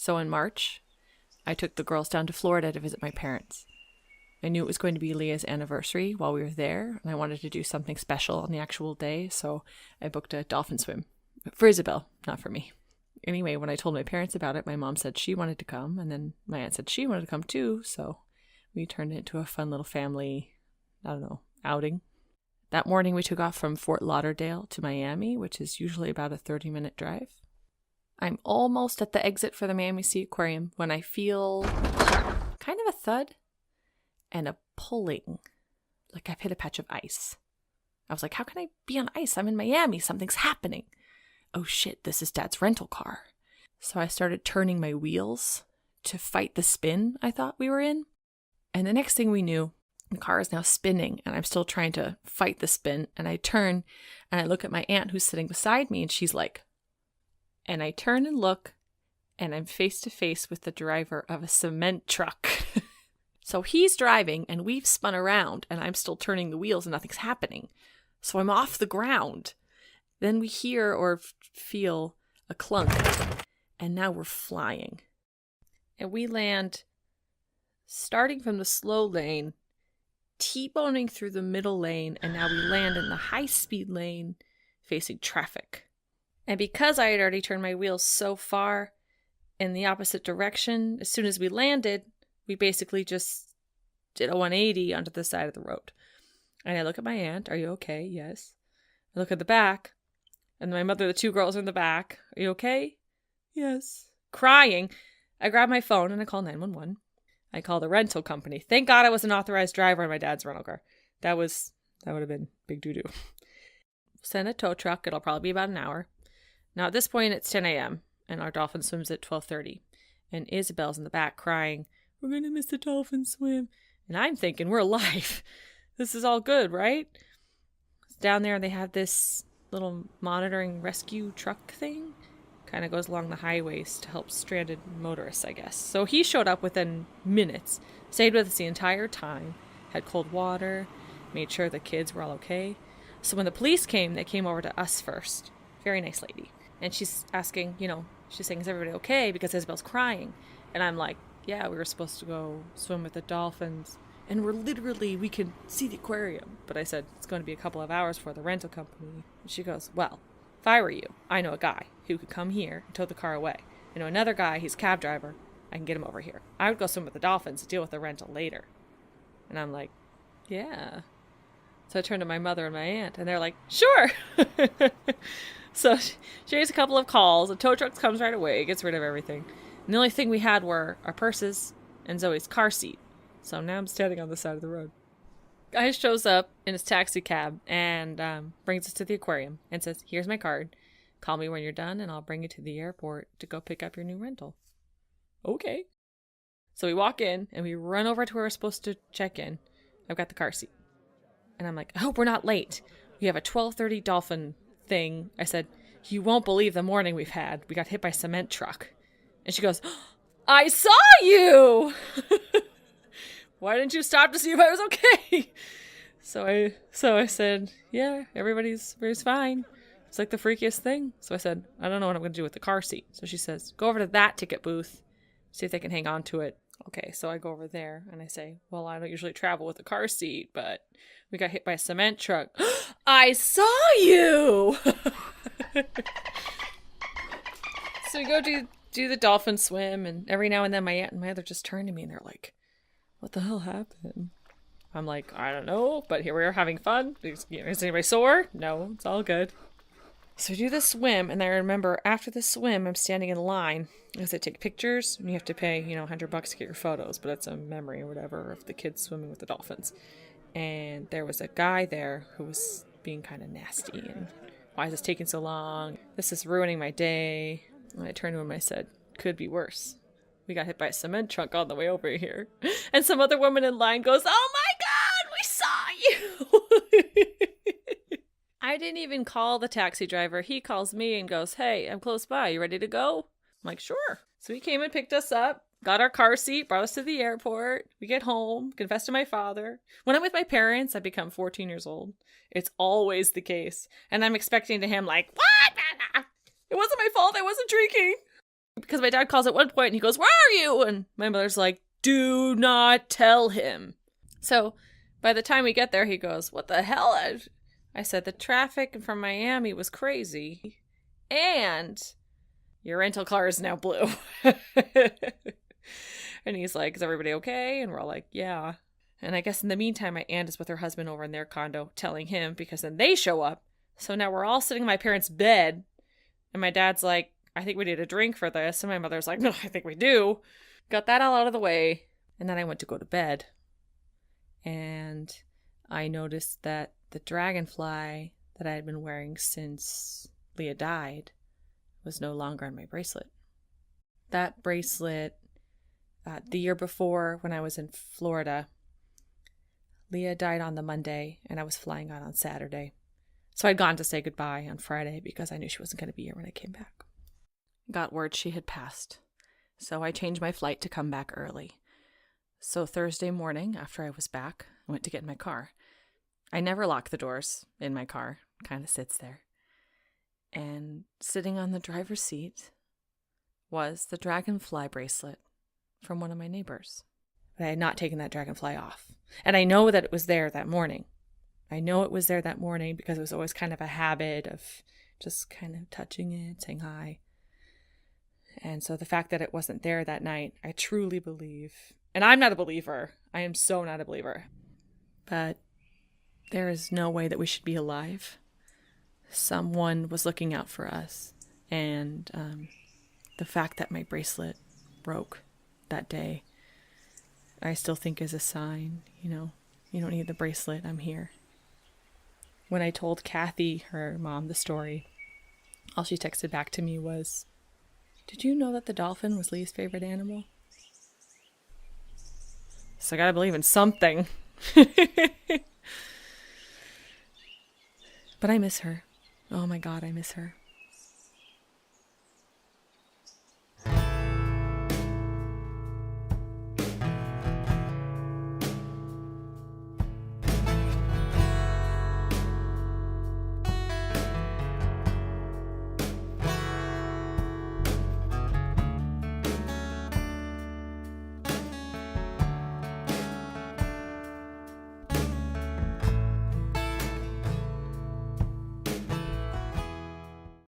So in March, I took the girls down to Florida to visit my parents. I knew it was going to be Leah's anniversary while we were there, and I wanted to do something special on the actual day, so I booked a dolphin swim. For Isabel, not for me. Anyway, when I told my parents about it, my mom said she wanted to come, and then my aunt said she wanted to come too, so we turned it into a fun little family, outing. That morning we took off from Fort Lauderdale to Miami, which is usually about a 30-minute drive. I'm almost at the exit for the Miami Sea Aquarium when I feel kind of a thud and a pulling, like I've hit a patch of ice. I was like, how can I be on ice? I'm in Miami. Something's happening. Oh shit, this is Dad's rental car. So I started turning my wheels to fight the spin I thought we were in. And the next thing we knew, the car is now spinning and I'm still trying to fight the spin. And I turn and I look at my aunt who's sitting beside me and she's like, and I turn and look, and I'm face to face with the driver of a cement truck. So he's driving, and we've spun around, and I'm still turning the wheels, and nothing's happening. So I'm off the ground. Then we hear or feel a clunk, and now we're flying. And we land, starting from the slow lane, T-boning through the middle lane, and now we land in the high-speed lane facing traffic. And because I had already turned my wheels so far in the opposite direction, as soon as we landed, we basically just did a 180 onto the side of the road. And I look at my aunt, are you okay? Yes. I look at the back, and my mother, the two girls are in the back. Are you okay? Yes. Crying. I grab my phone and I call 911. I call the rental company. Thank God I was an authorized driver in my dad's rental car. That would have been big doo-doo. Send a tow truck. It'll probably be about an hour. Now, at this point, it's 10 a.m., and our dolphin swims at 12:30. And Isabel's in the back crying, we're going to miss the dolphin swim. And I'm thinking, we're alive. This is all good, right? Down there, they have this little monitoring rescue truck thing. Kind of goes along the highways to help stranded motorists, I guess. So he showed up within minutes, stayed with us the entire time, had cold water, made sure the kids were all okay. So when the police came, they came over to us first. Very nice lady. And she's asking, she's saying, is everybody okay? Because Isabel's crying. And I'm like, yeah, we were supposed to go swim with the dolphins. And we can see the aquarium. But I said, it's going to be a couple of hours for the rental company. And she goes, well, if I were you, I know a guy who could come here and tow the car away. I know another guy, he's a cab driver. I can get him over here. I would go swim with the dolphins and deal with the rental later. And I'm like, yeah. So I turned to my mother and my aunt, and they're like, sure. So she makes a couple of calls. A tow truck comes right away, gets rid of everything. And the only thing we had were our purses and Zoe's car seat. So now I'm standing on the side of the road. Guy shows up in his taxi cab and brings us to the aquarium and says, here's my card. Call me when you're done and I'll bring you to the airport to go pick up your new rental. Okay. So we walk in and we run over to where we're supposed to check in. I've got the car seat. And I'm like, I hope we're not late. We have a 12:30 dolphin thing. I said, you won't believe the morning we've had. We got hit by a cement truck. And she goes, I saw you! Why didn't you stop to see if I was okay? So I said, yeah, everybody's fine. It's like the freakiest thing. So I said, I don't know what I'm going to do with the car seat. So she says, go over to that ticket booth, see if they can hang on to it. Okay, so I go over there and I say, well, I don't usually travel with a car seat, but we got hit by a cement truck. I saw you! So we go do the dolphin swim, and every now and then my aunt and my mother just turn to me and they're like, what the hell happened? I'm like, I don't know, but here we are having fun. Is anybody sore? No, it's all good. So we do the swim, and I remember after the swim, I'm standing in line because I take pictures, and you have to pay, $100 to get your photos, but it's a memory or whatever of the kids swimming with the dolphins. And there was a guy there who was being kind of nasty, and why is this taking so long? This is ruining my day. And I turned to him and I said, could be worse. We got hit by a cement truck on the way over here. And some other woman in line goes, oh my God, we saw you! I didn't even call the taxi driver. He calls me and goes, hey, I'm close by. You ready to go? I'm like, sure. So he came and picked us up, got our car seat, brought us to the airport. We get home, confess to my father. When I'm with my parents, I become 14 years old. It's always the case. And I'm expecting to him like, what? It wasn't my fault. I wasn't drinking. because my dad calls at one point and he goes, "Where are you?" And my mother's like, "Do not tell him." So by the time we get there, he goes, "What the hell?" I said, "The traffic from Miami was crazy. And your rental car is now blue." And he's like, "Is everybody okay?" And we're all like, "Yeah." And I guess in the meantime, my aunt is with her husband over in their condo telling him, because then they show up. So now we're all sitting in my parents' bed. And my dad's like, "I think we need a drink for this." And my mother's like, "No, I think we do." Got that all out of the way. And then I went to go to bed. And I noticed that the dragonfly that I had been wearing since Leah died was no longer on my bracelet. That bracelet, the year before when I was in Florida, Leah died on the Monday and I was flying out on Saturday. So I'd gone to say goodbye on Friday because I knew she wasn't going to be here when I came back. Got word she had passed. So I changed my flight to come back early. So Thursday morning, after I was back, I went to get in my car. I never lock the doors in my car. Kind of sits there. And sitting on the driver's seat was the dragonfly bracelet from one of my neighbors. But I had not taken that dragonfly off. And I know that it was there that morning. I know it was there that morning because it was always kind of a habit of just kind of touching it, saying hi. And so the fact that it wasn't there that night, I truly believe, and I'm not a believer. I am so not a believer. But there is no way that we should be alive. Someone was looking out for us. And the fact that my bracelet broke that day, I still think is a sign, you don't need the bracelet, I'm here. When I told Kathy, her mom, the story, all she texted back to me was, "Did you know that the dolphin was Leah's favorite animal?" So I gotta believe in something. But I miss her. Oh my God, I miss her.